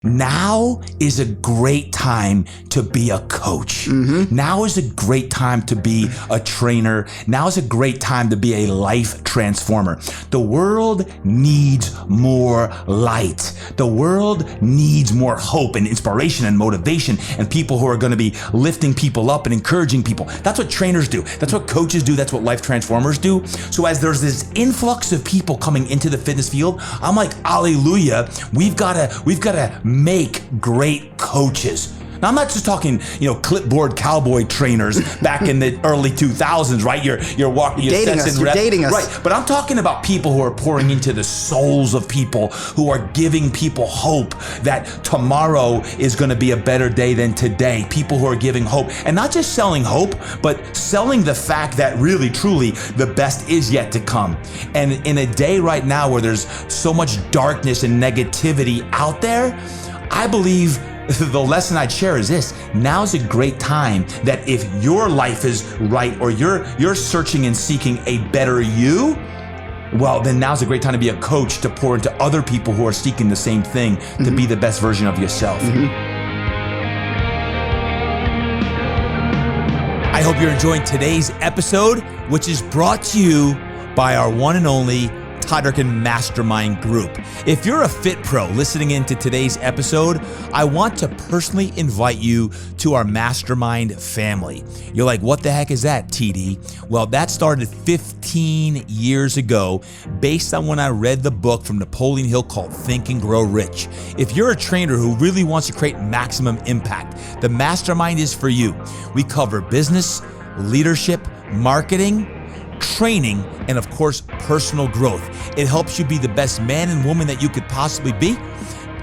Now is a great time to be a coach. Now is a great time to be a trainer. Now is a great time to be a life transformer. The world needs more light. The world needs more hope and inspiration and motivation and people who are going to be lifting people up and encouraging people. That's what trainers do. That's what coaches do. That's what life transformers do. So as there's this influx of people coming into the fitness field, I'm like, hallelujah, we've got to make great coaches. Now, I'm not just talking, clipboard cowboy trainers back in the early 2000s, right? You're dating us. Right. But I'm talking about people who are pouring into the souls of people, who are giving people hope that tomorrow is going to be a better day than today. People who are giving hope, and not just selling hope, but selling the fact that really, truly, the best is yet to come. And in a day right now where there's so much darkness and negativity out there, I believe the lesson I'd share is this: now's a great time that if your life is right or you're searching and seeking a better you, well, then now's a great time to be a coach, to pour into other people who are seeking the same thing, to be the best version of yourself. I hope you're enjoying today's episode, which is brought to you by our one and only Todd Durkin Mastermind group. If you're a fit pro listening into today's episode, I want to personally invite you to our mastermind family. You're like, what the heck is that, TD? Well, that started 15 years ago based on when I read the book from Napoleon Hill called Think and Grow Rich. If you're a trainer who really wants to create maximum impact, the mastermind is for you. We cover business, leadership, marketing, training, and of course, personal growth. It helps you be the best man and woman that you could possibly be,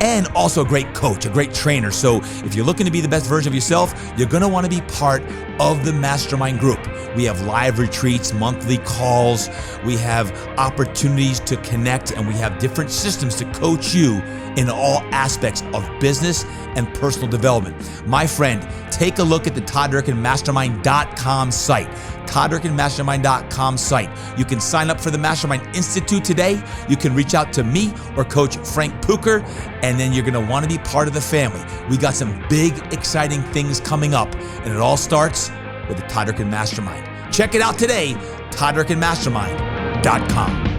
and also a great coach, a great trainer. So if you're looking to be the best version of yourself, you're going to want to be part of the mastermind group. We have live retreats, monthly calls, we have opportunities to connect, and we have different systems to coach you in all aspects of business and personal development. My friend, take a look at the ToddDurkinMastermind.com site. ToddDurkinMastermind.com site. You can sign up for the Mastermind Institute today. You can reach out to me or Coach Frank Pucher, and then you're going to want to be part of the family. We got some big, exciting things coming up, and it all starts with the Todd Durkin Mastermind. Check it out today, ToddDurkinMastermind.com.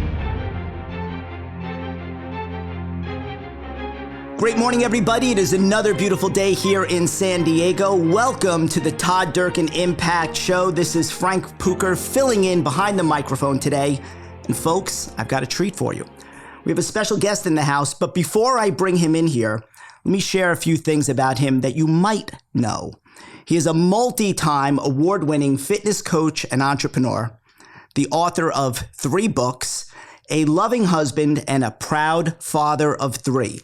Great morning, everybody. It is another beautiful day here in San Diego. Welcome to the Todd Durkin Impact Show. This is Frank Pucher filling in behind the microphone today. And folks, I've got a treat for you. We have a special guest in the house, but before I bring him in here, let me share a few things about him that you might know. He is a multi-time award-winning fitness coach and entrepreneur, the author of 3 books, a loving husband, and a proud father of 3.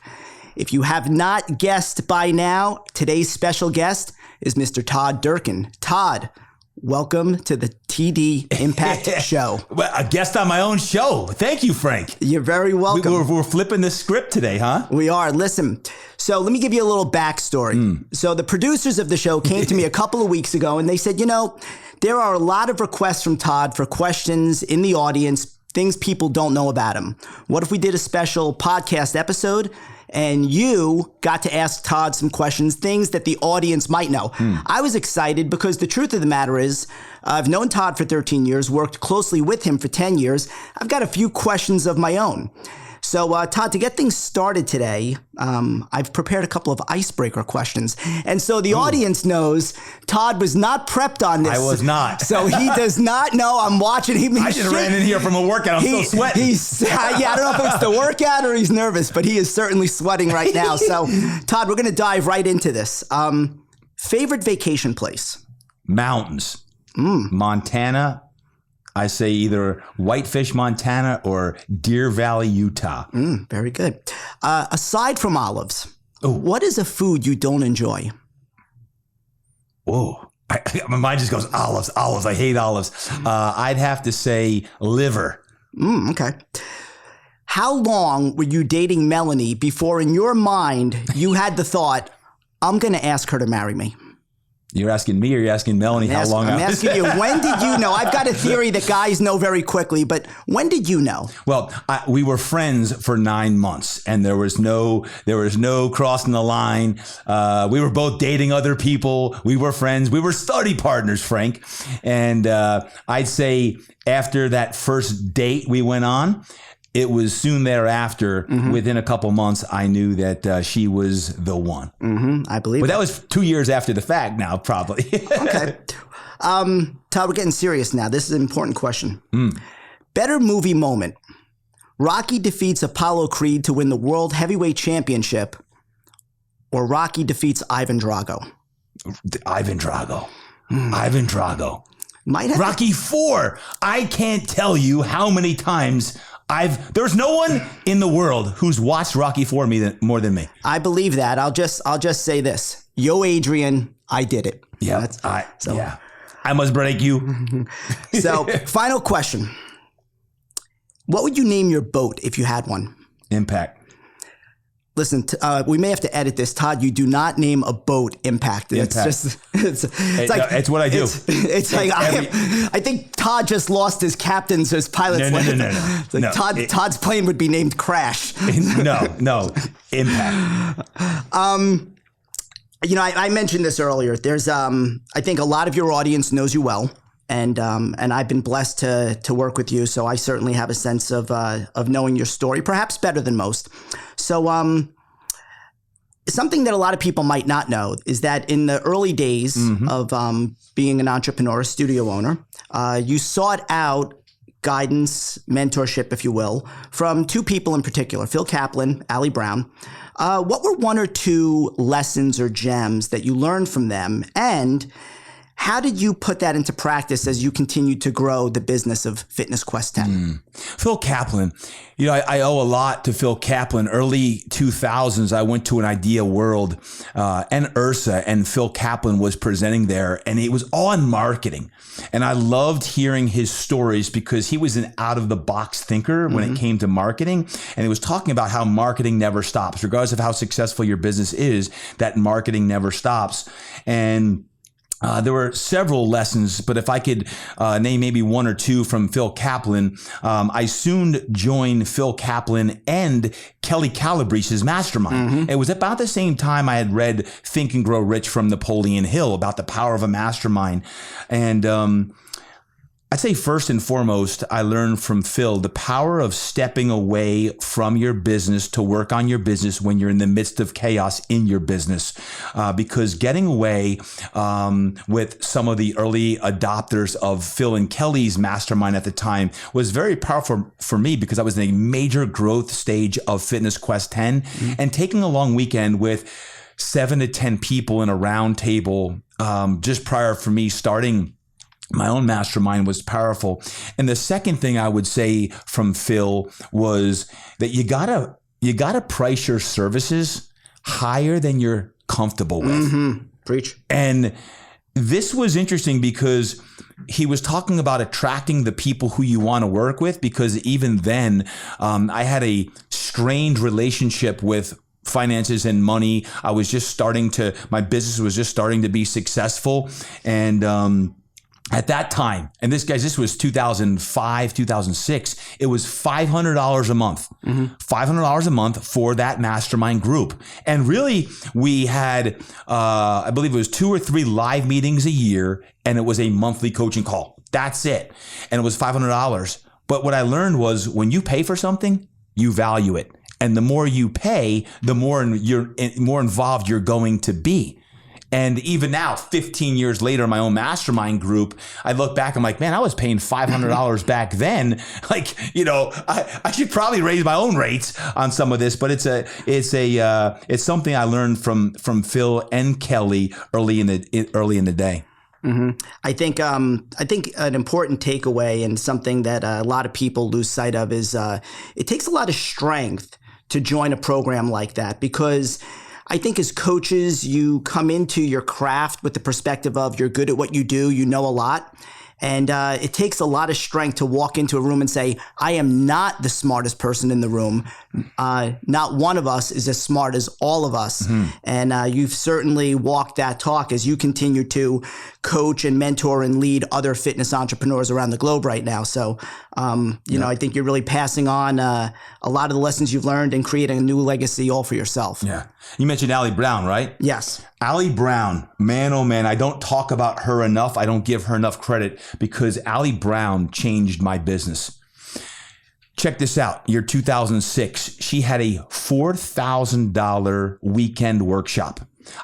If you have not guessed by now, today's special guest is Mr. Todd Durkin. Todd, welcome to the TD Impact Show. Well, a guest on my own show. Thank you, Frank. You're very welcome. We're flipping the script today, huh? We are. Listen, so let me give you a little backstory. So the producers of the show came to me a couple of weeks ago and they said, there are a lot of requests from Todd for questions in the audience, things people don't know about him. What if we did a special podcast episode and you got to ask Todd some questions, things that the audience might know? I was excited because the truth of the matter is, I've known Todd for 13 years, worked closely with him for 10 years. I've got a few questions of my own. So, Todd, to get things started today, I've prepared a couple of icebreaker questions. And so the audience knows Todd was not prepped on this. I was not. So he does not know. I'm watching him. I just ran in here from a workout. I'm still sweating. I don't know if it's the workout or he's nervous, but he is certainly sweating right now. So, Todd, we're going to dive right into this. Favorite vacation place? Mountains. Montana. I say either Whitefish, Montana or Deer Valley, Utah. Very good. Aside from olives, what is a food you don't enjoy? Whoa. My mind just goes, olives. I hate olives. I'd have to say liver. Okay. How long were you dating Melanie before in your mind you had the thought, I'm going to ask her to marry me? You're asking me or you're asking Melanie how long I'm asking you, when did you know? I've got a theory that guys know very quickly, but when did you know? Well, we were friends for 9 months, and there was no crossing the line. We were both dating other people. We were friends. We were study partners, Frank. And I'd say after that first date we went on, it was soon thereafter, within a couple months, I knew that she was the one. I believe But that was 2 years after the fact now, probably. Okay. Todd, we're getting serious now. This is an important question. Better movie moment. Rocky defeats Apollo Creed to win the World Heavyweight Championship, or Rocky defeats Ivan Drago? Ivan Drago. Ivan Drago. Rocky IV. I can't tell you how many times there's no one in the world who's watched Rocky IV more than me. I believe that. I'll just say this. Yo, Adrian, I did it. Yeah. Yeah. I must break you. So, final question. What would you name your boat if you had one? Impact. Listen, we may have to edit this. Todd, you do not name a boat Impact. It's just, it's like, it's what I do. It's like, I think Todd just lost his captain's, his pilot's license. No. It's like Todd's plane would be named Crash. No. Impact. I mentioned this earlier. There's, I think a lot of your audience knows you well. And I've been blessed to work with you, so I certainly have a sense of knowing your story, perhaps better than most. So, something that a lot of people might not know is that in the early days of being an entrepreneur, a studio owner, you sought out guidance, mentorship, if you will, from two people in particular, Phil Kaplan, Allie Brown. What were one or two lessons or gems that you learned from them, and how did you put that into practice as you continued to grow the business of Fitness Quest 10? Phil Kaplan, I owe a lot to Phil Kaplan. Early 2000s, I went to an Idea World and Ursa, and Phil Kaplan was presenting there, and it was all in marketing. And I loved hearing his stories because he was an out-of-the-box thinker when it came to marketing. And he was talking about how marketing never stops. Regardless of how successful your business is, that marketing never stops. And there were several lessons, but if I could name maybe one or two from Phil Kaplan, I soon joined Phil Kaplan and Kelly Calabrese's mastermind. It was about the same time I had read Think and Grow Rich from Napoleon Hill about the power of a mastermind. And I'd say first and foremost, I learned from Phil the power of stepping away from your business to work on your business when you're in the midst of chaos in your business. Because getting away with some of the early adopters of Phil and Kelly's mastermind at the time was very powerful for me because I was in a major growth stage of Fitness Quest 10 and taking a long weekend with 7 to 10 people in a round table just prior for me starting my own mastermind was powerful. And the second thing I would say from Phil was that you gotta price your services higher than you're comfortable with. Preach. And this was interesting because he was talking about attracting the people who you want to work with, because even then I had a strained relationship with finances and money. My business was just starting to be successful. And at that time, and this was 2005, 2006, it was $500 a month, $500 a month for that mastermind group. And really, we had, I believe it was 2 or 3 live meetings a year, and it was a monthly coaching call. That's it. And it was $500. But what I learned was when you pay for something, you value it. And the more you pay, the more involved you're going to be. And even now, 15 years later, my own mastermind group, I look back, I'm like, man, I was paying $500 back then. Like, I should probably raise my own rates on some of this, but it's something I learned from Phil and Kelly early in the day. I think an important takeaway and something that a lot of people lose sight of is it takes a lot of strength to join a program like that, because I think as coaches, you come into your craft with the perspective of you're good at what you do, you know a lot. And it takes a lot of strength to walk into a room and say, I am not the smartest person in the room. not one of us is as smart as all of us. And you've certainly walked that talk as you continue to coach and mentor and lead other fitness entrepreneurs around the globe right now. So, you know, I think you're really passing on a lot of the lessons you've learned and creating a new legacy all for yourself. Yeah. You mentioned Allie Brown, right? Yes. Allie Brown, man, oh man, I don't talk about her enough. I don't give her enough credit because Allie Brown changed my business. Check this out. Year 2006, she had a $4,000 weekend workshop.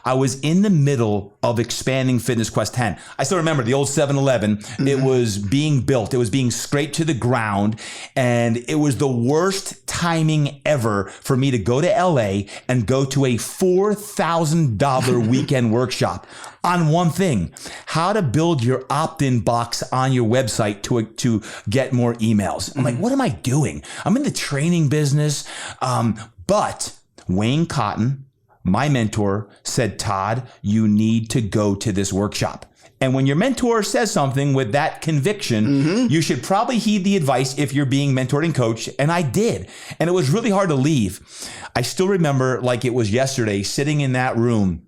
I was in the middle of expanding Fitness Quest 10. I still remember the old 7-Eleven. It was being built. It was being scraped to the ground. And it was the worst timing ever for me to go to LA and go to a $4,000 weekend workshop on one thing: how to build your opt-in box on your website to get more emails. I'm like, what am I doing? I'm in the training business. But Wayne Cotton, my mentor, said, Todd, you need to go to this workshop. And when your mentor says something with that conviction, you should probably heed the advice if you're being mentored and coached. And I did. And it was really hard to leave. I still remember like it was yesterday, sitting in that room.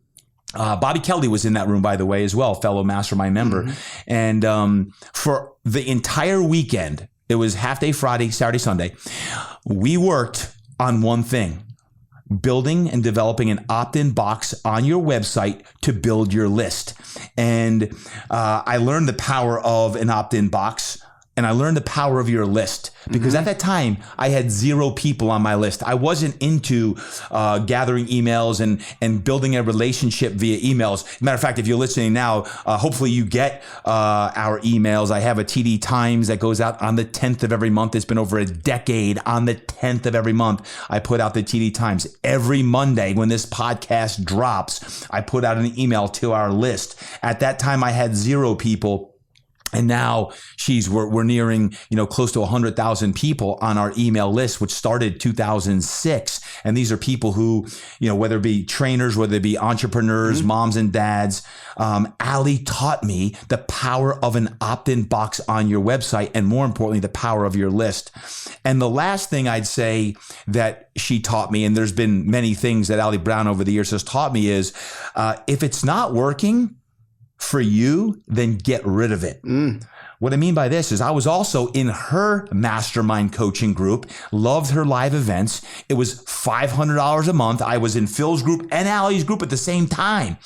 Bobby Kelly was in that room, by the way, as well, fellow mastermind member. And for the entire weekend, it was half day Friday, Saturday, Sunday, we worked on one thing: building and developing an opt-in box on your website to build your list. And I learned the power of an opt-in box, and I learned the power of your list, because at that time I had 0 people on my list. I wasn't into gathering emails and building a relationship via emails. Matter of fact, if you're listening now, hopefully you get our emails. I have a TD Times that goes out on the 10th of every month. It's been over a decade. On the 10th of every month, I put out the TD Times. Every Monday when this podcast drops, I put out an email to our list. At that time, I had 0 people. And now we're nearing, close to 100,000 people on our email list, which started 2006. And these are people who, whether it be trainers, whether it be entrepreneurs, moms and dads. Allie taught me the power of an opt-in box on your website, and more importantly, the power of your list. And the last thing I'd say that she taught me, and there's been many things that Allie Brown over the years has taught me, is if it's not working for you, then get rid of it. What I mean by this is I was also in her mastermind coaching group, loved her live events. It was $500 a month. I was in Phil's group and Allie's group at the same time.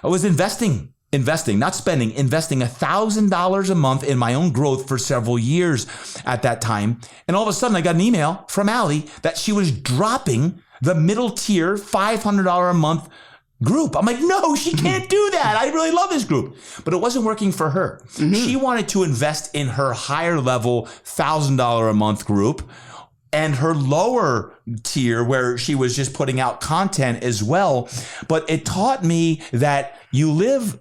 I was investing, not spending, investing $1,000 a month in my own growth for several years at that time. And all of a sudden I got an email from Allie that she was dropping the middle tier $500 a month group. I'm like, no, she can't do that. I really love this group. But it wasn't working for her. She wanted to invest in her higher level $1,000 a month group and her lower tier where she was just putting out content as well. But it taught me that you live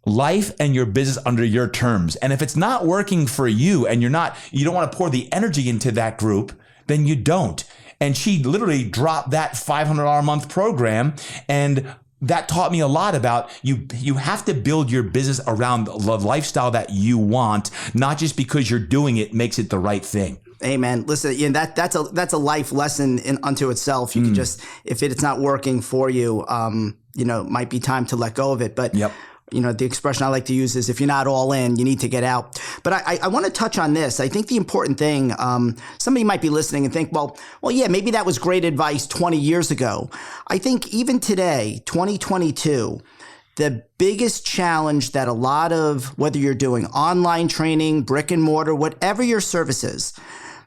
life and your business under your terms. And if it's not working for you and you don't want to pour the energy into that group, then you don't. And she literally dropped that $500 a month program, and that taught me a lot about you have to build your business around the lifestyle that you want, not just because you're doing it makes it the right thing. Amen. Listen, that's a life lesson unto itself. You can just, if it's not working for you, it might be time to let go of it. But the expression I like to use is, if you're not all in, you need to get out. But I want to touch on this. I think the important thing, somebody might be listening and think, well, yeah, maybe that was great advice 20 years ago. I think even today, 2022, the biggest challenge that a lot of, whether you're doing online training, brick and mortar, whatever your service is,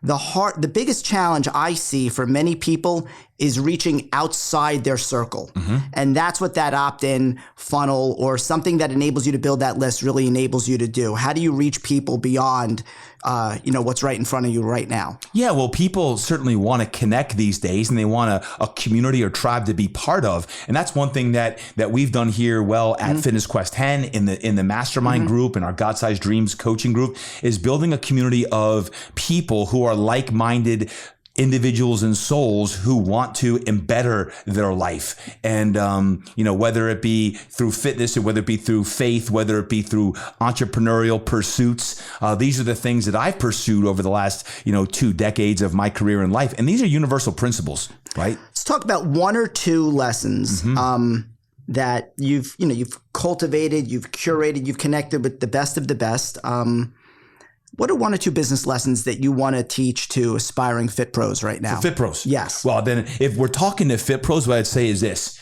the biggest challenge I see for many people is reaching outside their circle. And that's what that opt-in funnel or something that enables you to build that list really enables you to do. How do you reach people beyond, what's right in front of you right now? Yeah, well, people certainly want to connect these days, and they want a community or tribe to be part of. And that's one thing that we've done here at Fitness Quest 10 in the mastermind group and our God-Sized Dreams coaching group, is building a community of people who are like-minded individuals and souls who want to better their life. And, whether it be through fitness or whether it be through faith, whether it be through entrepreneurial pursuits, these are the things that I've pursued over the last, 2 decades of my career in life. And these are universal principles, right? Let's talk about 1 or 2 lessons that you've cultivated, you've curated, you've connected with the best of the best. What are 1 or 2 business lessons that you want to teach to aspiring fit pros right now? For fit pros? Yes. Well, then if we're talking to fit pros, what I'd say is this.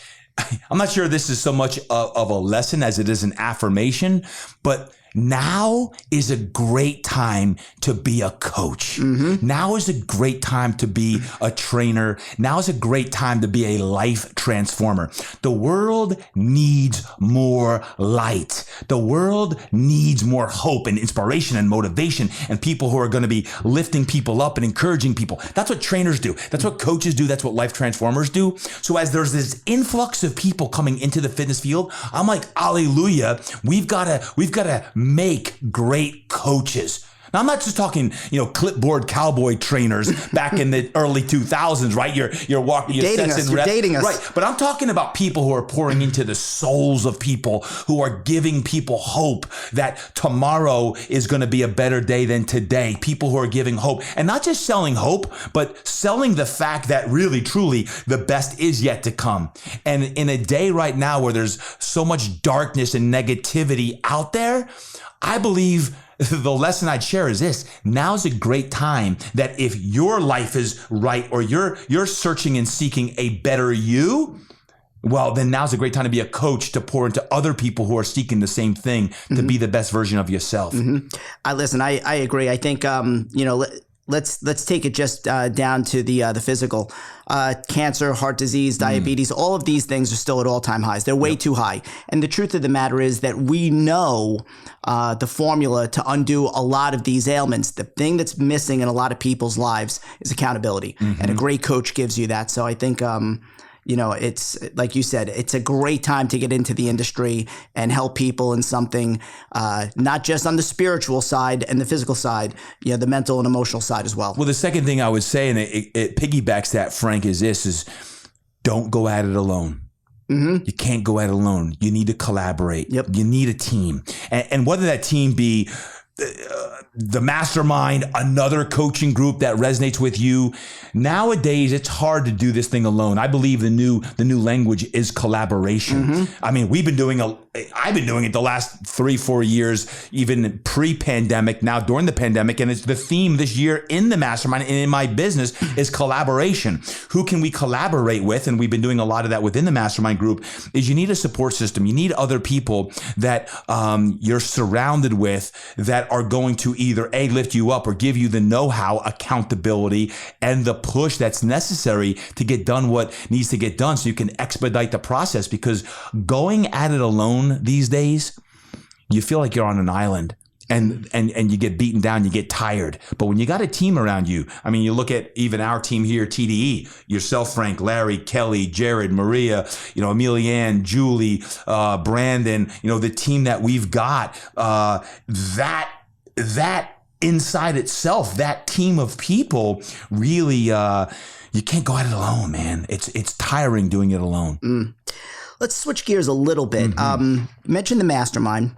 I'm not sure this is so much of a lesson as it is an affirmation, but now is a great time to be a coach. Now is a great time to be a trainer. Now is a great time to be a life transformer. The world needs more light. The world needs more hope and inspiration and motivation and people who are going to be lifting people up and encouraging people. That's what trainers do. That's what coaches do. That's what life transformers do. So as there's this influx of people coming into the fitness field, I'm like, hallelujah, we've got to make great coaches. Now, I'm not just talking, clipboard cowboy trainers back in the early 2000s, right? You're dating us. Right. But I'm talking about people who are pouring into the souls of people, who are giving people hope that tomorrow is going to be a better day than today. People who are giving hope, and not just selling hope, but selling the fact that really, truly, the best is yet to come. And in a day right now where there's so much darkness and negativity out there, I believe the lesson I'd share is this. Now's a great time that if your life is right or you're searching and seeking a better you, well, then now's a great time to be a coach, to pour into other people who are seeking the same thing, to be the best version of yourself. I agree. I think, let's take it just down to the physical. Cancer, heart disease, diabetes, all of these things are still at all-time highs. They're way too high. And the truth of the matter is that we know the formula to undo a lot of these ailments. The thing that's missing in a lot of people's lives is accountability. And a great coach gives you that. So I think it's like you said, it's a great time to get into the industry and help people in something, not just on the spiritual side and the physical side, the mental and emotional side as well. Well, the second thing I would say, and it piggybacks that, Frank, is don't go at it alone. You can't go at it alone. You need to collaborate. Yep. You need a team. And whether that team be the mastermind, another coaching group that resonates with you. Nowadays, it's hard to do this thing alone. I believe the new language is collaboration. I mean, I've been doing it the last 3-4 years, even pre-pandemic, now during the pandemic. And it's the theme this year in the mastermind and in my business is collaboration. Who can we collaborate with? And we've been doing a lot of that within the mastermind group. Is you need a support system. You need other people that you're surrounded with that are going to either A, lift you up or give you the know-how, accountability, and the push that's necessary to get done what needs to get done so you can expedite the process. Because going at it alone these days, you feel like you're on an island. And you get beaten down, you get tired. But when you got a team around you, I mean, you look at even our team here, TDE, yourself, Frank, Larry, Kelly, Jared, Maria, Amelia-Ann, Julie, Brandon, the team that we've got, that inside itself, that team of people really, you can't go at it alone, man. It's tiring doing it alone. Let's switch gears a little bit. You mentioned the mastermind.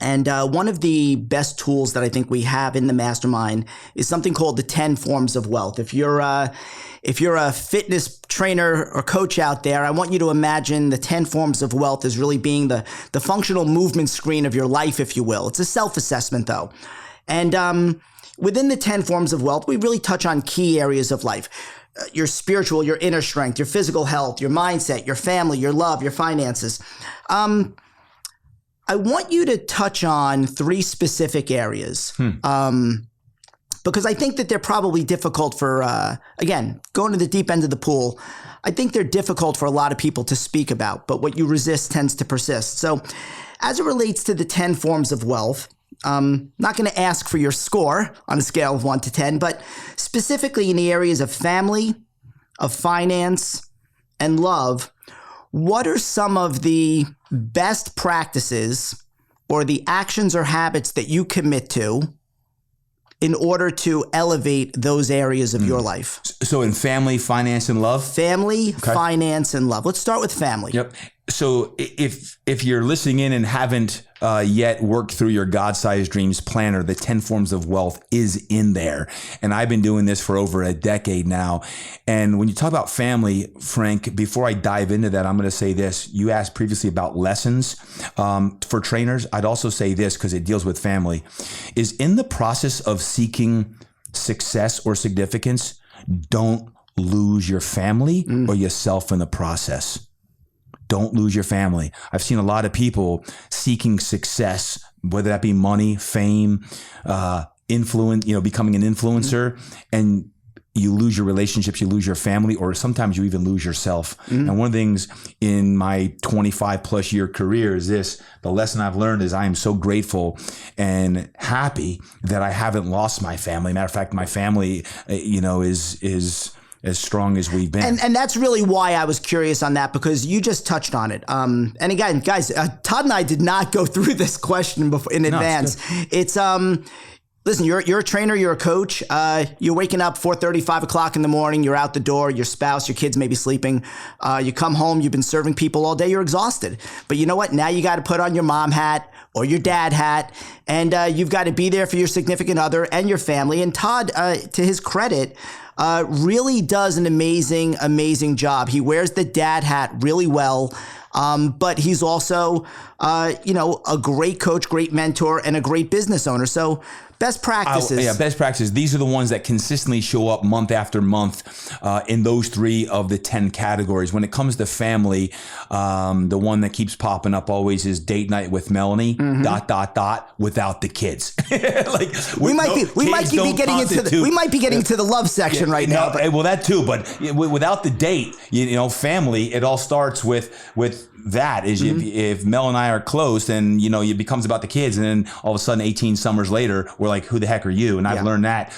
And one of the best tools that I think we have in the mastermind is something called the 10 forms of wealth. If you're a fitness trainer or coach out there, I want you to imagine the 10 forms of wealth as really being the functional movement screen of your life, if you will. It's a self-assessment, though. And within the 10 forms of wealth, we really touch on key areas of life. Your spiritual, your inner strength, your physical health, your mindset, your family, your love, your finances. I want you to touch on 3 specific areas because I think that they're probably difficult for, again, going to the deep end of the pool. I think they're difficult for a lot of people to speak about, but what you resist tends to persist. So as it relates to the 10 forms of wealth, not going to ask for your score on a scale of 1 to 10, but specifically in the areas of family, of finance, and love, what are some of the best practices or the actions or habits that you commit to in order to elevate those areas of your life? So in family, finance, and love? Family, finance, and love. Let's start with family. Yep. So if you're listening in and haven't yet worked through your God-sized dreams planner, the 10 forms of wealth is in there. And I've been doing this for over a decade now. And when you talk about family, Frank, before I dive into that, I'm going to say this. You asked previously about lessons for trainers. I'd also say this because it deals with family, is in the process of seeking success or significance, don't lose your family or yourself in the process. Don't lose your family. I've seen a lot of people seeking success, whether that be money, fame, influence, becoming an influencer, and you lose your relationships, you lose your family, or sometimes you even lose yourself. And one of the things in my 25 plus year career is this: the lesson I've learned is I am so grateful and happy that I haven't lost my family. Matter of fact, my family, is as strong as we've been. And that's really why I was curious on that, because you just touched on it. And again, guys, Todd and I did not go through this question before in advance. It's listen, you're a trainer, you're a coach. You're waking up 4:30, 5 o'clock in the morning. You're out the door. Your spouse, your kids may be sleeping. You come home. You've been serving people all day. You're exhausted. But you know what? Now you got to put on your mom hat or your dad hat, and you've got to be there for your significant other and your family. And Todd, to his credit, really does an amazing job. He wears the dad hat really well. But he's also, a great coach, great mentor, and a great business owner. So best practices. Best practices. These are the ones that consistently show up month after month in those 3 of the 10 categories. When it comes to family, the one that keeps popping up always is date night with Melanie, ... without the kids. We might be getting into the love section right now. Well, that too, but without the date, family, it all starts with that is if Mel and I are close, then it becomes about the kids, and then all of a sudden 18 summers later we're like, who the heck are you? And I've learned that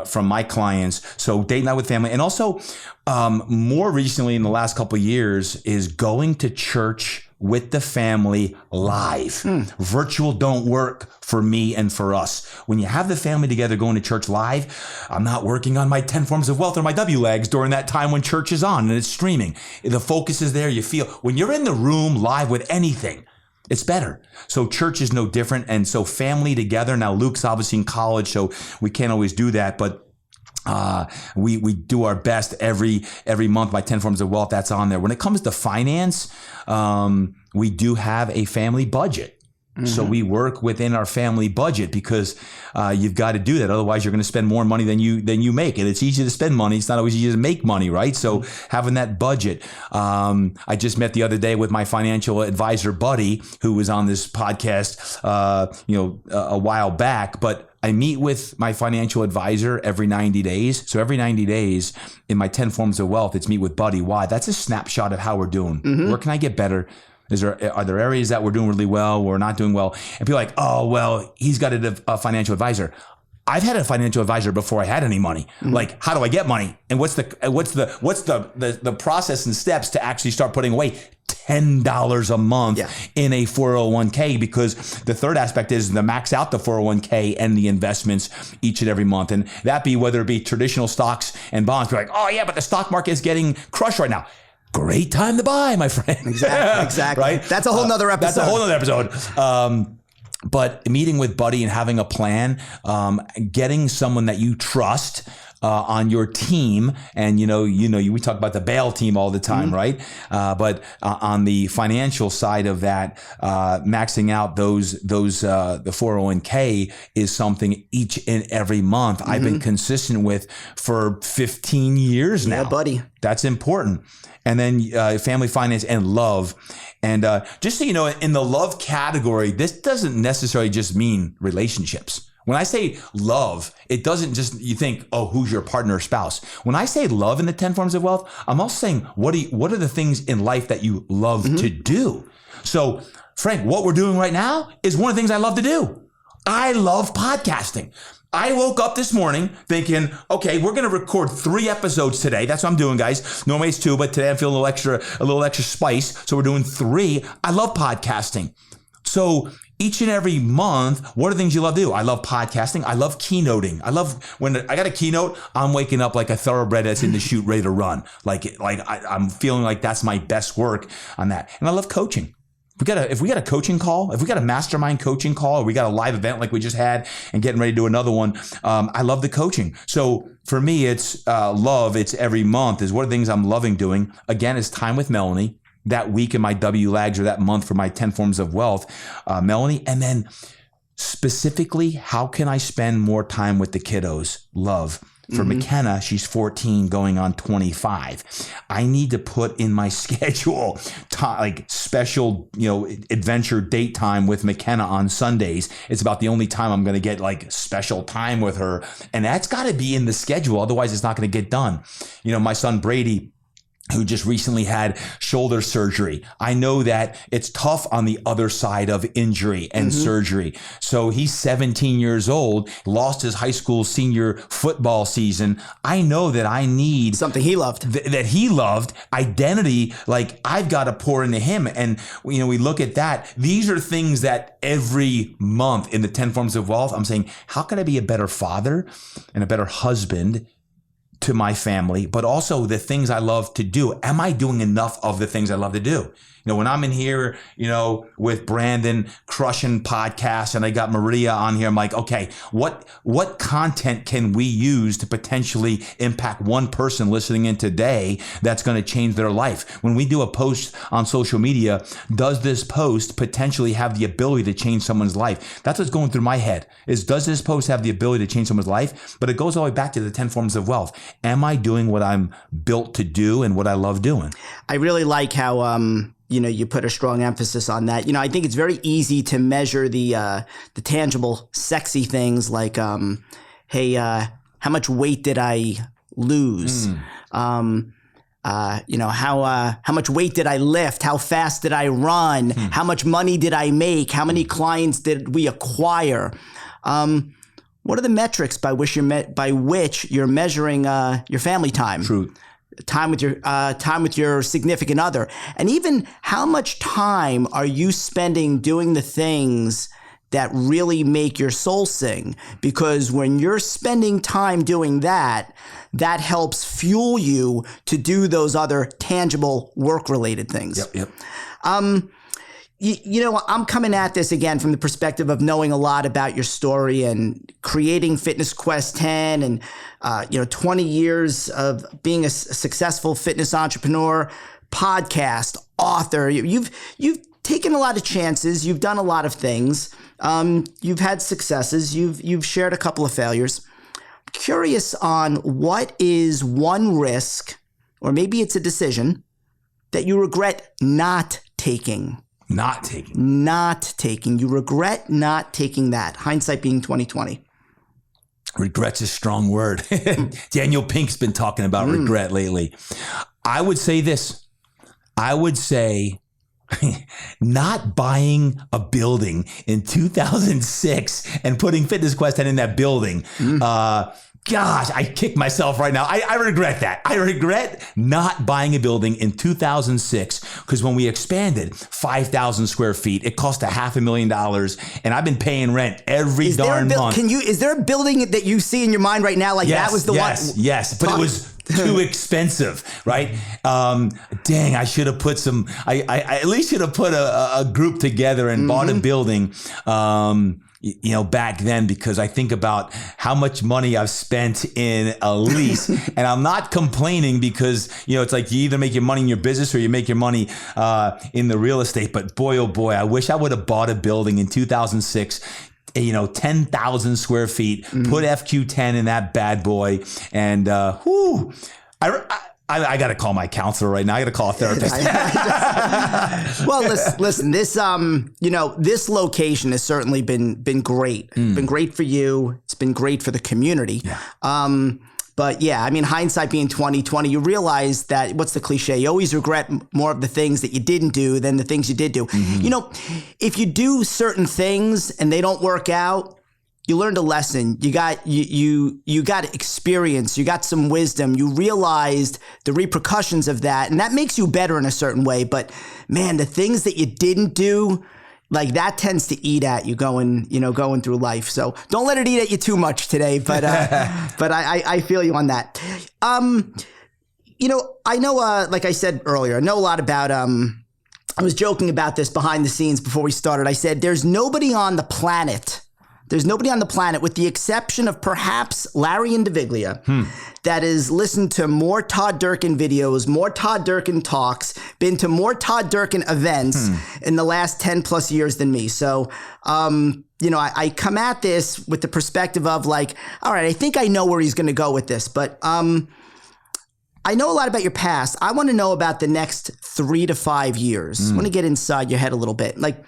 from my clients. So date night with family, and also more recently in the last couple of years is going to church with the family live. Virtual don't work for me and for us. When you have the family together going to church live, I'm not working on my 10 forms of wealth or my W legs during that time when church is on and it's streaming. The focus is there. You feel when you're in the room live with anything, it's better. So church is no different. And so family together. Now Luke's obviously in college, so we can't always do that, but we do our best every month. My 10 forms of wealth, that's on there. When it comes to finance, we do have a family budget. So we work within our family budget because you've got to do that. Otherwise, you're going to spend more money than you make. And it's easy to spend money. It's not always easy to make money, right? So having that budget. I just met the other day with my financial advisor buddy who was on this podcast, a while back. But I meet with my financial advisor every 90 days. So every 90 days in my 10 forms of wealth, it's meet with Buddy. Why? That's a snapshot of how we're doing. Where can I get better? Are there areas that we're doing really well, we're not doing well? And people are like, oh, well, he's got a financial advisor. I've had a financial advisor before I had any money. Like, how do I get money? And what's the process and steps to actually start putting away $10 a month in a 401k? Because the third aspect is to max out the 401k and the investments each and every month. And that be whether it be traditional stocks and bonds. Be like, oh yeah, but the stock market is getting crushed right now. Great time to buy, my friend. Exactly. Right? That's a whole nother episode. But meeting with Buddy and having a plan, getting someone that you trust on your team, and we talk about the bail team all the time, right? But on the financial side of that, maxing out the 401k is something each and every month I've been consistent with for 15 years now. Yeah, buddy. That's important. And then family, finance, and love. And just so you know, in the love category, this doesn't necessarily just mean relationships. When I say love, it doesn't just, you think, oh, who's your partner or spouse? When I say love in the 10 forms of wealth, I'm also saying, what are the things in life that you love to do? So, Frank, what we're doing right now is one of the things I love to do. I love podcasting. I woke up this morning thinking, okay, we're going to record 3 episodes today. That's what I'm doing, guys. Normally it's 2, but today I'm feeling a little extra spice. So we're doing 3. I love podcasting. So each and every month, what are things you love to do? I love podcasting. I love keynoting. I love when I got a keynote, I'm waking up like a thoroughbred that's in the chute, ready to run. I'm feeling like that's my best work on that. And I love coaching. If we got a coaching call, if we got a mastermind coaching call, or we got a live event like we just had and getting ready to do another one, I love the coaching. So for me, it's love. It's every month is what are things I'm loving doing. Again, it's time with Melanie. That week in my W-Lags or that month for my 10 Forms of Wealth, Melanie. And then specifically, how can I spend more time with the kiddos? Love. For McKenna, she's 14 going on 25. I need to put in my schedule like special, adventure date time with McKenna on Sundays. It's about the only time I'm going to get like special time with her. And that's got to be in the schedule. Otherwise, it's not going to get done. My son Brady, who just recently had shoulder surgery. I know that it's tough on the other side of injury and surgery. So he's 17 years old, lost his high school senior football season. I know that I need something he loved, that he loved, identity. Like I've got to pour into him. And, we look at that. These are things that every month in the 10 Forms of Wealth, I'm saying, how can I be a better father and a better husband to my family, but also the things I love to do? Am I doing enough of the things I love to do? When I'm in here, with Brandon crushing podcasts and I got Maria on here, I'm like, okay, what content can we use to potentially impact one person listening in today that's going to change their life? When we do a post on social media, does this post potentially have the ability to change someone's life? That's what's going through my head is, does this post have the ability to change someone's life? But it goes all the way back to the 10 Forms of Wealth. Am I doing what I'm built to do and what I love doing? I really like how, you put a strong emphasis on that. I think it's very easy to measure the tangible, sexy things like, hey, how much weight did I lose? How much weight did I lift? How fast did I run? How much money did I make? How many clients did we acquire? What are the metrics by which you're measuring your family time? True. Time with your significant other, and even how much time are you spending doing the things that really make your soul sing? Because when you're spending time doing that, that helps fuel you to do those other tangible work-related things. Yep. I'm coming at this again from the perspective of knowing a lot about your story and creating Fitness Quest 10 and, 20 years of being a successful fitness entrepreneur, podcast, author. You've taken a lot of chances. You've done a lot of things. You've had successes. You've shared a couple of failures. I'm curious on what is one risk, or maybe it's a decision, that you regret not taking. Not taking. You regret not taking that. Hindsight being 2020. Regret's a strong word. Daniel Pink's been talking about regret lately. I would say this. I would say not buying a building in 2006 and putting Fitness Quest 10 in that building. Gosh, I kick myself right now. I regret that. I regret not buying a building in 2006 because when we expanded 5,000 square feet, it cost $500,000, and I've been paying rent every darn month. Is there a building that you see in your mind right now like that was the one? Yes, but it was too expensive, right? Dang, I should have put I at least should have put a group together and bought a building. Back then, because I think about how much money I've spent in a lease and I'm not complaining because, it's like you either make your money in your business or you make your money in the real estate. But boy, oh boy, I wish I would have bought a building in 2006, 10,000 square feet, put FQ10 in that bad boy. And, I got to call my counselor right now. I got to call a therapist. Well, listen. This location has certainly been great. It's been great for you. It's been great for the community. Yeah. But yeah, hindsight being 2020, you realize that what's the cliche? You always regret more of the things that you didn't do than the things you did do. If you do certain things and they don't work out, you learned a lesson. You got experience. You got some wisdom. You realized the repercussions of that, and that makes you better in a certain way. But man, the things that you didn't do, like that tends to eat at you going through life. So don't let it eat at you too much today. But but I feel you on that. I know, like I said earlier, I know a lot about. I was joking about this behind the scenes before we started. I said there's nobody on the planet. There's nobody on the planet, with the exception of perhaps Larry Indiviglia, that has listened to more Todd Durkin videos, more Todd Durkin talks, been to more Todd Durkin events in the last 10 plus years than me. So, I come at this with the perspective of like, all right, I think I know where he's going to go with this, but I know a lot about your past. I want to know about the next 3 to 5 years. I want to get inside your head a little bit. Like,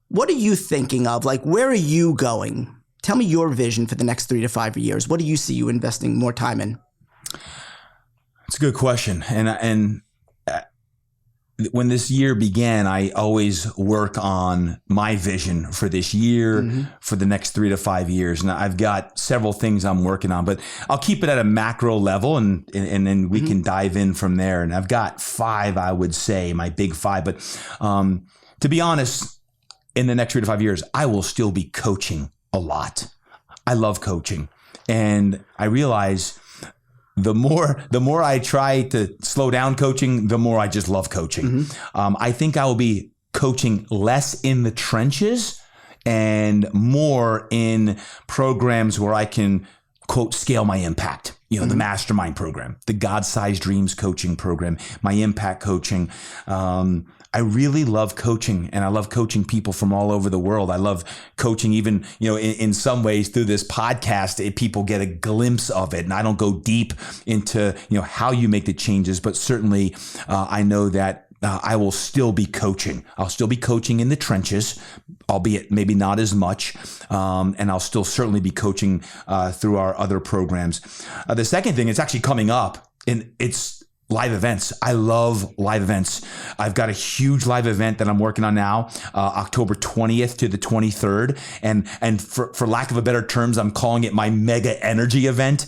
what are you thinking of? Like, where are you going? Tell me your vision for the next 3 to 5 years. What do you see you investing more time in? It's a good question. And when this year began, I always work on my vision for this year, for the next 3 to 5 years. And I've got several things I'm working on, but I'll keep it at a macro level and then we can dive in from there. And I've got 5, I would say, my big 5. But to be honest, in the next 3 to 5 years, I will still be coaching a lot. I love coaching. And I realize the more I try to slow down coaching, the more I just love coaching. I think I will be coaching less in the trenches and more in programs where I can, quote, scale my impact. The mastermind program, the God-Sized Dreams coaching program, my impact coaching. I really love coaching, and I love coaching people from all over the world. I love coaching even, in some ways through this podcast, people get a glimpse of it. And I don't go deep into, how you make the changes, but certainly I know that I will still be coaching. I'll still be coaching in the trenches, albeit maybe not as much. And I'll still certainly be coaching through our other programs. The second thing, it's actually coming up, and it's live events. I love live events. I've got a huge live event that I'm working on now, October 20th to the 23rd. And for lack of a better terms, I'm calling it my mega energy event.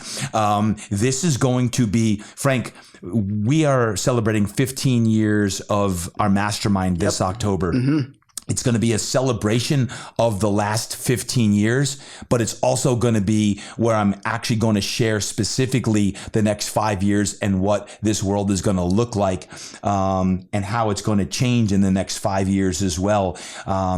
This is going to be, Frank, we are celebrating 15 years of our mastermind this October. It's going to be a celebration of the last 15 years, but it's also going to be where I'm actually going to share specifically the next 5 years and what this world is going to look like, and how it's going to change in the next 5 years as well.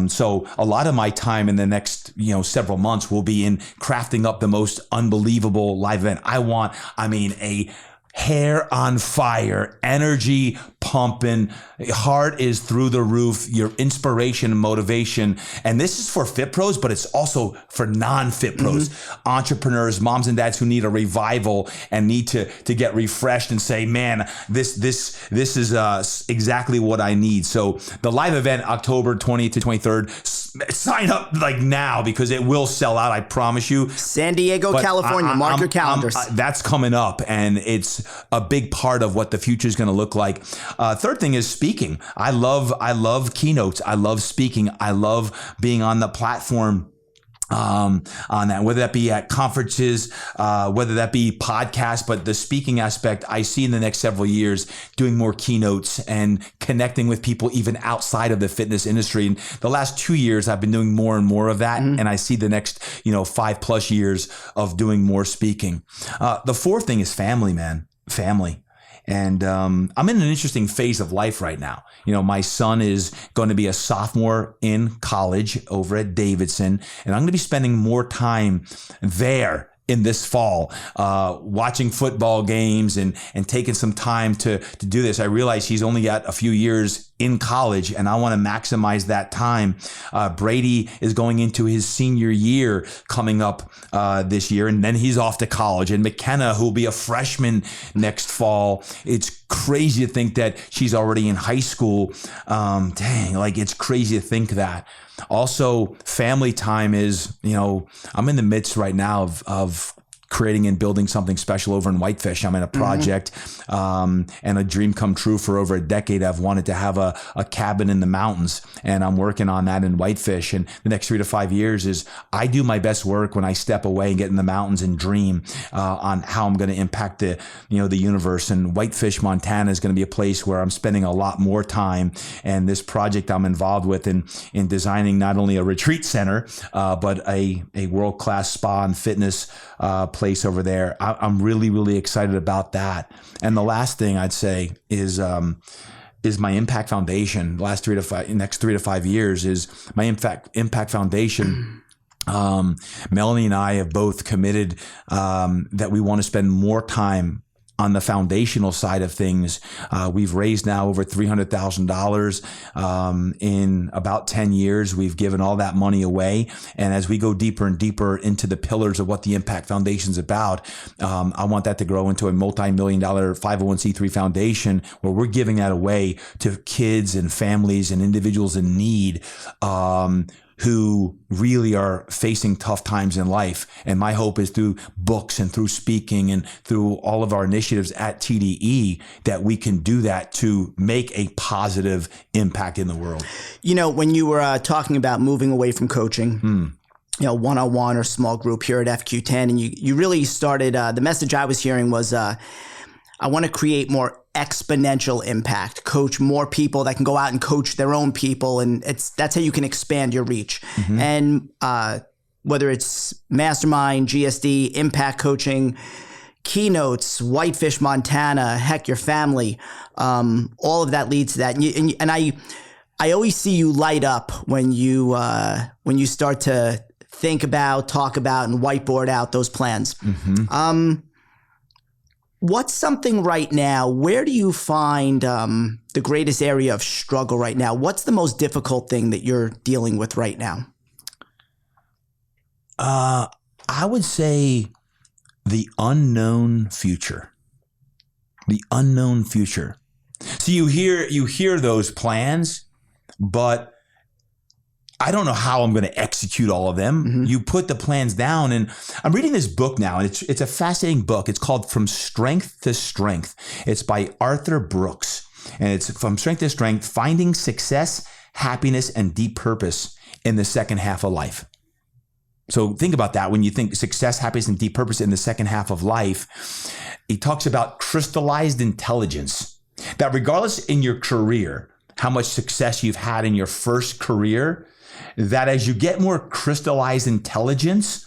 So a lot of my time in the next, several months will be in crafting up the most unbelievable live event. A hair on fire, energy pumping, heart is through the roof, your inspiration and motivation. And this is for fit pros, but it's also for non-fit pros, entrepreneurs, moms and dads who need a revival and need to get refreshed and say, man, this is exactly what I need. So the live event, October 20th to 23rd, sign up like now because it will sell out. I promise you. San Diego, California, mark your calendars. That's coming up, and it's a big part of what the future is going to look like. Third thing is speaking. I love keynotes. I love speaking. I love being on the platform on that, whether that be at conferences, whether that be podcasts, but the speaking aspect I see in the next several years, doing more keynotes and connecting with people even outside of the fitness industry. And the last 2 years, I've been doing more and more of that. And I see the next, 5+ years of doing more speaking. The fourth thing is family, man, family. And I'm in an interesting phase of life right now. My son is going to be a sophomore in college over at Davidson, and I'm going to be spending more time there in this fall, watching football games and taking some time to do this. I realize he's only got a few years in college, and I want to maximize that time. Brady is going into his senior year coming up this year, and then he's off to college. And McKenna, who will be a freshman next fall, it's crazy to think that she's already in high school. It's crazy to think that. Also, family time is, I'm in the midst right now of creating and building something special over in Whitefish. I'm in a project and a dream come true for over a decade. I've wanted to have a cabin in the mountains, and I'm working on that in Whitefish. And the next 3 to 5 years is I do my best work when I step away and get in the mountains and dream on how I'm going to impact the universe. And Whitefish, Montana is going to be a place where I'm spending a lot more time. And this project I'm involved with in designing not only a retreat center, but a world-class spa and fitness place over there. I'm really, really excited about that. And the last thing I'd say is my Impact Foundation. Next 3 to 5 years is my Impact Foundation. Melanie and I have both committed that we want to spend more time on the foundational side of things. We've raised now over $300,000 in about 10 years. We've given all that money away. And as we go deeper and deeper into the pillars of what the Impact Foundation is about, I want that to grow into a multi-million-dollar 501c3 foundation where we're giving that away to kids and families and individuals in need, who really are facing tough times in life. And my hope is through books and through speaking and through all of our initiatives at TDE that we can do that to make a positive impact in the world. When you were talking about moving away from coaching, one-on-one or small group here at FQ10, and you really started, the message I was hearing was, I want to create more exponential impact, coach more people that can go out and coach their own people. And that's how you can expand your reach. And whether it's Mastermind, GSD, impact coaching, keynotes, Whitefish, Montana, heck, your family, all of that leads to that. And I always see you light up when you start to think about, talk about, and whiteboard out those plans. What's something right now? Where do you find the greatest area of struggle right now? What's the most difficult thing that you're dealing with right now? I would say the unknown future. The unknown future. So you hear those plans, but I don't know how I'm going to execute all of them. You put the plans down, and I'm reading this book now, and it's a fascinating book. It's called From Strength to Strength. It's by Arthur Brooks, and it's From Strength to Strength, Finding Success, Happiness, and Deep Purpose in the Second Half of Life. So think about that. When you think success, happiness, and deep purpose in the second half of life, he talks about crystallized intelligence, that regardless in your career, how much success you've had in your first career, that as you get more crystallized intelligence,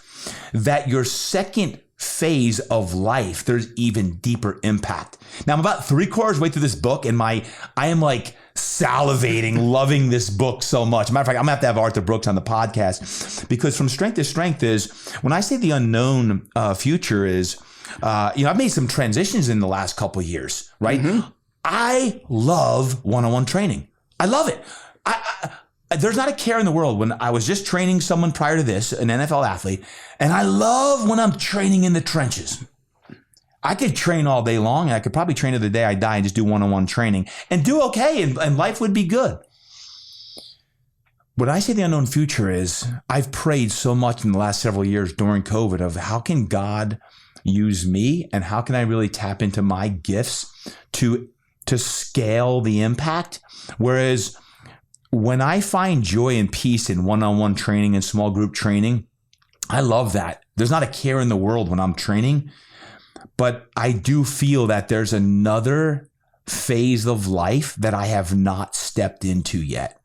that your second phase of life, there's even deeper impact. Now, I'm about 3/4 way through this book, and I am like salivating, loving this book so much. Matter of fact, I'm gonna have to have Arthur Brooks on the podcast, because From Strength to Strength is, when I say the unknown future is, I've made some transitions in the last couple of years, right? I love one-on-one training. I love it. There's not a care in the world when I was just training someone prior to this, an NFL athlete, and I love when I'm training in the trenches. I could train all day long, and I could probably train to the day I die and just do one-on-one training and do okay, and life would be good. What I say the unknown future is, I've prayed so much in the last several years during COVID of how can God use me, and how can I really tap into my gifts to scale the impact? Whereas when I find joy and peace in one-on-one training and small group training, I love that. There's not a care in the world when I'm training, but I do feel that there's another phase of life that I have not stepped into yet.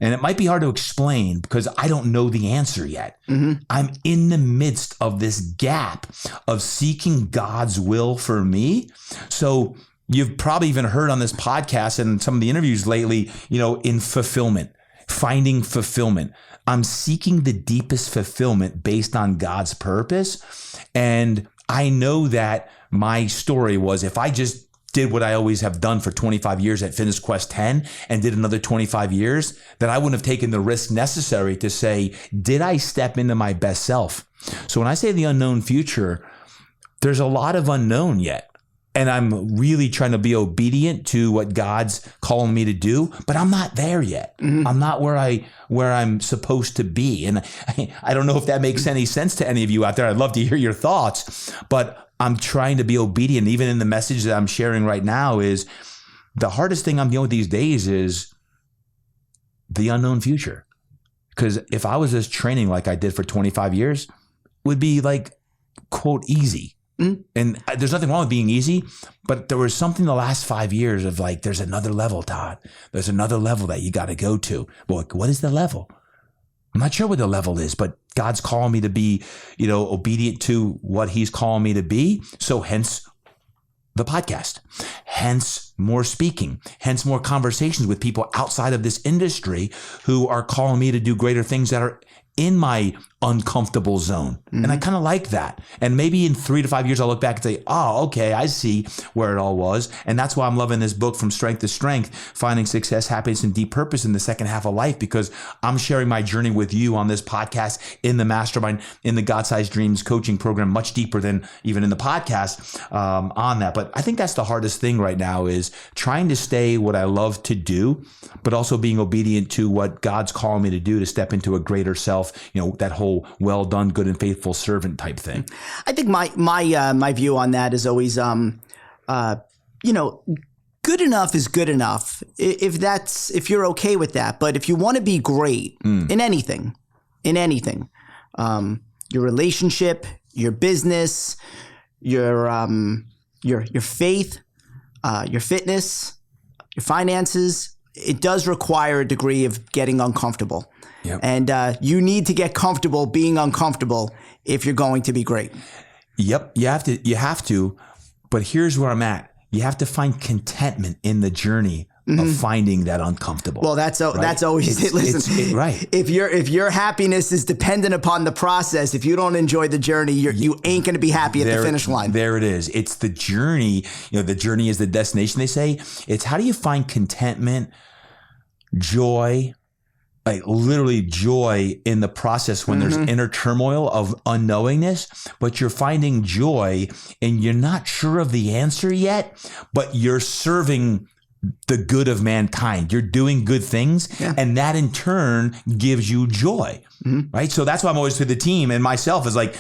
And it might be hard to explain because I don't know the answer yet. I'm in the midst of this gap of seeking God's will for me. So you've probably even heard on this podcast and some of the interviews lately, in fulfillment, finding fulfillment. I'm seeking the deepest fulfillment based on God's purpose. And I know that my story was, if I just did what I always have done for 25 years at Fitness Quest 10 and did another 25 years, that I wouldn't have taken the risk necessary to say, did I step into my best self? So when I say the unknown future, there's a lot of unknown yet. And I'm really trying to be obedient to what God's calling me to do, but I'm not there yet. I'm not where I'm supposed to be. And I don't know if that makes any sense to any of you out there. I'd love to hear your thoughts, but I'm trying to be obedient. Even in the message that I'm sharing right now is the hardest thing I'm dealing with these days is the unknown future. Because if I was just training like I did for 25 years, it would be like, quote, easy. And there's nothing wrong with being easy, but there was something the last 5 years of like, there's another level, Todd. There's another level that you got to go to. Well, what is the level? I'm not sure what the level is, but God's calling me to be, obedient to what he's calling me to be. So hence the podcast, hence more speaking, hence more conversations with people outside of this industry who are calling me to do greater things that are in my uncomfortable zone. And I kind of like that. And maybe in 3 to 5 years, I'll look back and say, oh, okay, I see where it all was. And that's why I'm loving this book, From Strength to Strength, Finding Success, Happiness, and Deep Purpose in the Second Half of Life, because I'm sharing my journey with you on this podcast, in the mastermind, in the God-Sized Dreams coaching program, much deeper than even in the podcast on that. But I think that's the hardest thing right now is trying to stay what I love to do, but also being obedient to what God's calling me to do to step into a greater self, that whole well done, good and faithful servant type thing. I think my view on that is always, good enough is good enough if you're okay with that. But if you want to be great in anything, your relationship, your business, your faith, your fitness, your finances, it does require a degree of getting uncomfortable. Yep. And you need to get comfortable being uncomfortable if you're going to be great. Yep. You have to. But here's where I'm at. You have to find contentment in the journey of finding that uncomfortable. Well, that's always it. Listen, right. If your happiness is dependent upon the process, if you don't enjoy the journey, you ain't going to be happy at the finish line. There it is. It's the journey. The journey is the destination, they say. It's how do you find contentment, joy, like literally joy in the process when there's inner turmoil of unknowingness, but you're finding joy and you're not sure of the answer yet, but you're serving the good of mankind. You're doing good things, and that in turn gives you joy, right? So that's why I'm always to the team and myself is like,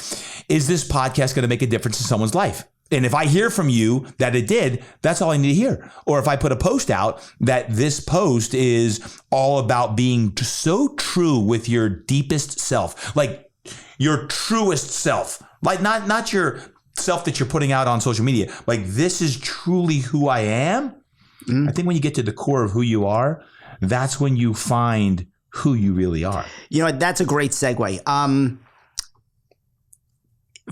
is this podcast going to make a difference in someone's life? And if I hear from you that it did, that's all I need to hear. Or if I put a post out that this post is all about being so true with your deepest self, like your truest self, like not your self that you're putting out on social media. Like this is truly who I am. I think when you get to the core of who you are, that's when you find who you really are. That's a great segue.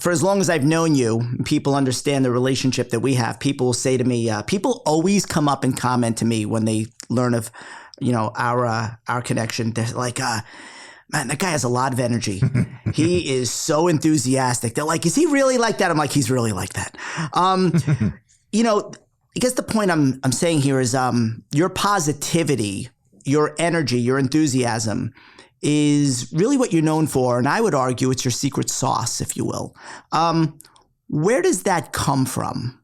For as long as I've known you, people understand the relationship that we have. People will say to me, people always come up and comment to me when they learn of, our connection. They're like, man, that guy has a lot of energy. He is so enthusiastic. They're like, is he really like that? I'm like, he's really like that. I guess the point I'm saying here is your positivity, your energy, your enthusiasm is really what you're known for. And I would argue it's your secret sauce, if you will. Where does that come from?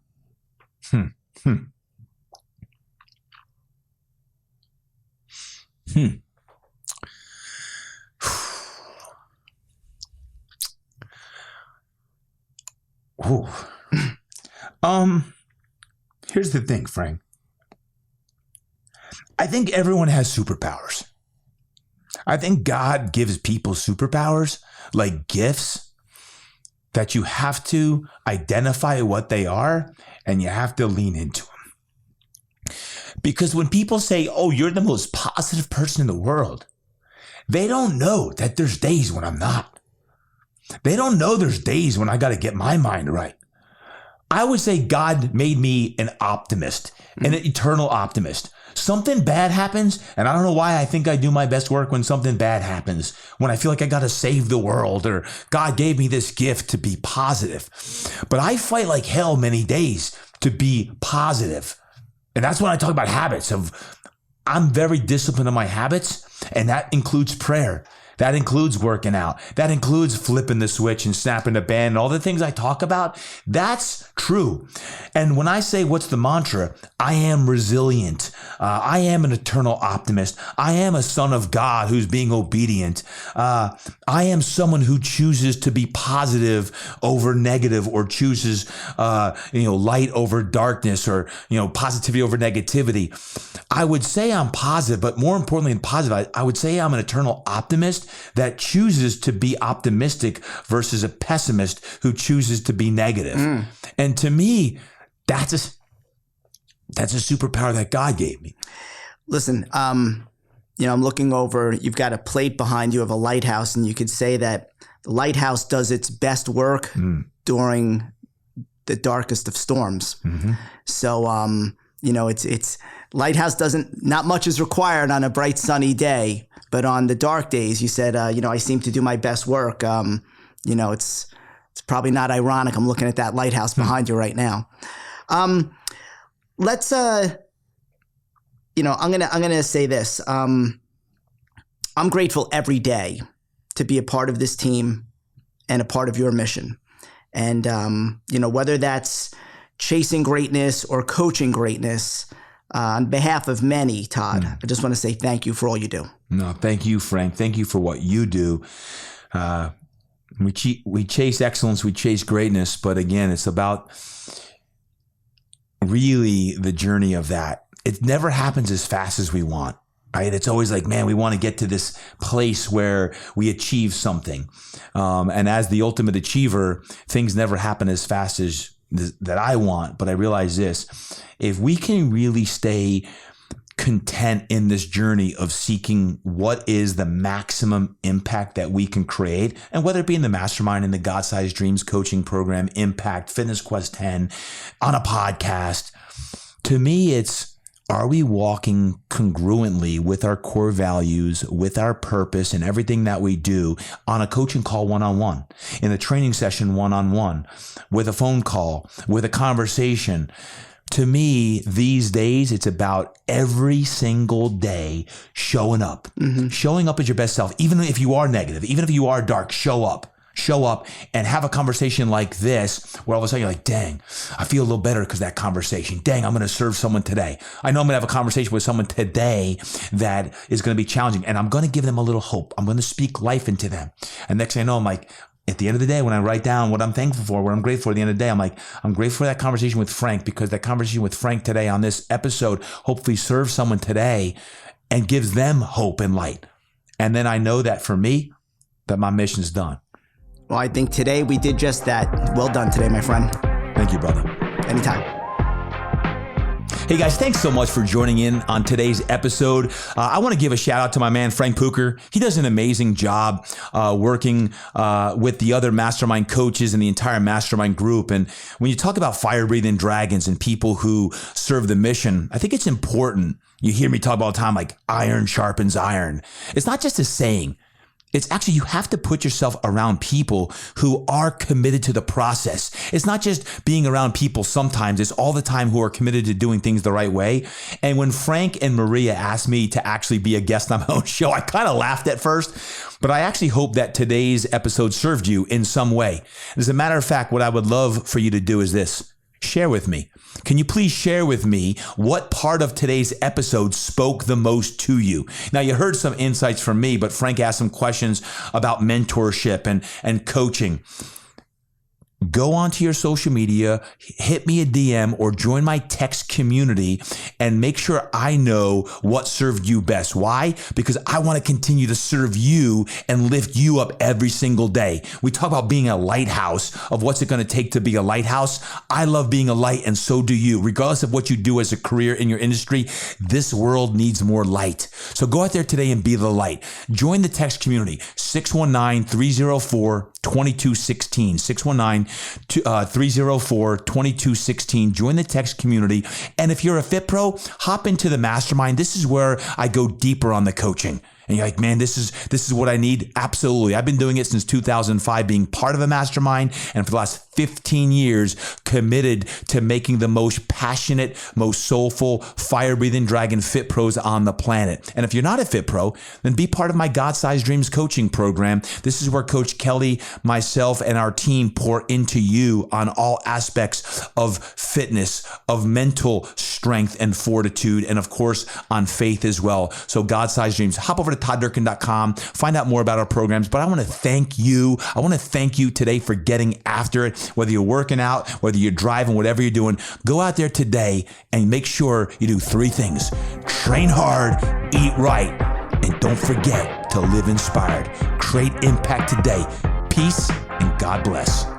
Ooh. Here's the thing, Frank. I think everyone has superpowers. I think God gives people superpowers, like gifts, that you have to identify what they are and you have to lean into them. Because when people say, oh, you're the most positive person in the world, they don't know that there's days when I'm not. They don't know there's days when I got to get my mind right. I would say God made me an optimist, an eternal optimist. Something bad happens, and I don't know why I think I do my best work when something bad happens, when I feel like I got to save the world, or God gave me this gift to be positive. But I fight like hell many days to be positive. And that's when I talk about habits. I'm very disciplined in my habits, and that includes prayer. That includes working out. That includes flipping the switch and snapping the band and all the things I talk about. That's true. And when I say what's the mantra, I am resilient. I am an eternal optimist. I am a son of God who's being obedient. I am someone who chooses to be positive over negative, or chooses, light over darkness, or, positivity over negativity. I would say I'm positive, but more importantly than positive, I would say I'm an eternal optimist that chooses to be optimistic versus a pessimist who chooses to be negative. And to me, that's a superpower that God gave me. Listen, I'm looking over, you've got a plate behind you of a lighthouse, and you could say that the lighthouse does its best work during the darkest of storms. Mm-hmm. So, it's lighthouse not much is required on a bright sunny day, but on the dark days, you said, I seem to do my best work. It's probably not ironic. I'm looking at that lighthouse behind you right now. Let's, I'm going to say this. I'm grateful every day to be a part of this team and a part of your mission. And, whether that's chasing greatness or coaching greatness, on behalf of many, Todd, I just want to say thank you for all you do. No, thank you, Frank. Thank you for what you do. We chase excellence, we chase greatness, but again, it's about really the journey of that. It never happens as fast as we want, right? It's always like, man, we want to get to this place where we achieve something. And as the ultimate achiever, things never happen as fast as that I want. But I realize this: if we can really stay content in this journey of seeking what is the maximum impact that we can create, and whether it be in the mastermind, in the God-Sized Dreams coaching program, Impact, Fitness Quest 10, on a podcast, to me, it's, are we walking congruently with our core values, with our purpose and everything that we do on a coaching call one-on-one, in a training session one-on-one, with a phone call, with a conversation? To me, these days, it's about every single day showing up. Mm-hmm. Showing up as your best self. Even if you are negative, even if you are dark, show up and have a conversation like this, where all of a sudden you're like, dang, I feel a little better because of that conversation. Dang, I'm going to serve someone today. I know I'm going to have a conversation with someone today that is going to be challenging, and I'm going to give them a little hope. I'm going to speak life into them. And next thing I know, I'm like, at the end of the day, when I write down what I'm thankful for, what I'm grateful for, at the end of the day, I'm like, I'm grateful for that conversation with Frank, because that conversation with Frank today on this episode hopefully serves someone today and gives them hope and light. And then I know that for me, that my mission's done. Well, I think today we did just that. Well done today, my friend. Thank you, brother. Anytime. Hey guys, thanks so much for joining in on today's episode. I want to give a shout out to my man, Frank Pucher. He does an amazing job working with the other mastermind coaches and the entire mastermind group. And when you talk about fire-breathing dragons and people who serve the mission, I think it's important. You hear me talk about all the time, like iron sharpens iron. It's not just a saying. It's actually, you have to put yourself around people who are committed to the process. It's not just being around people sometimes, it's all the time who are committed to doing things the right way. And when Frank and Maria asked me to actually be a guest on my own show, I kind of laughed at first, but I actually hope that today's episode served you in some way. As a matter of fact, what I would love for you to do is this: share with me. Can you please share with me what part of today's episode spoke the most to you? Now, you heard some insights from me, but Frank asked some questions about mentorship and coaching. Go onto your social media, hit me a DM, or join my text community and make sure I know what served you best. Why? Because I want to continue to serve you and lift you up every single day. We talk about being a lighthouse, of what's it going to take to be a lighthouse. I love being a light, and so do you. Regardless of what you do as a career in your industry, this world needs more light. So go out there today and be the light. Join the text community, 619-304-2216, 619-304-2216. Join the text community. And if you're a Fit Pro, hop into the mastermind. This is where I go deeper on the coaching. And you're like, man, this is what I need. Absolutely. I've been doing it since 2005, being part of a mastermind, and for the last 15 years, committed to making the most passionate, most soulful, fire-breathing dragon fit pros on the planet. And if you're not a fit pro, then be part of my God-Sized Dreams coaching program. This is where Coach Kelly, myself, and our team pour into you on all aspects of fitness, of mental strength and fortitude, and of course, on faith as well. So God-Sized Dreams. Hop over to todddurkin.com, find out more about our programs. But I want to thank you. I want to thank you today for getting after it. Whether you're working out, whether you're driving, whatever you're doing, go out there today and make sure you do 3 things. Train hard, eat right, and don't forget to live inspired. Create impact today. Peace and God bless.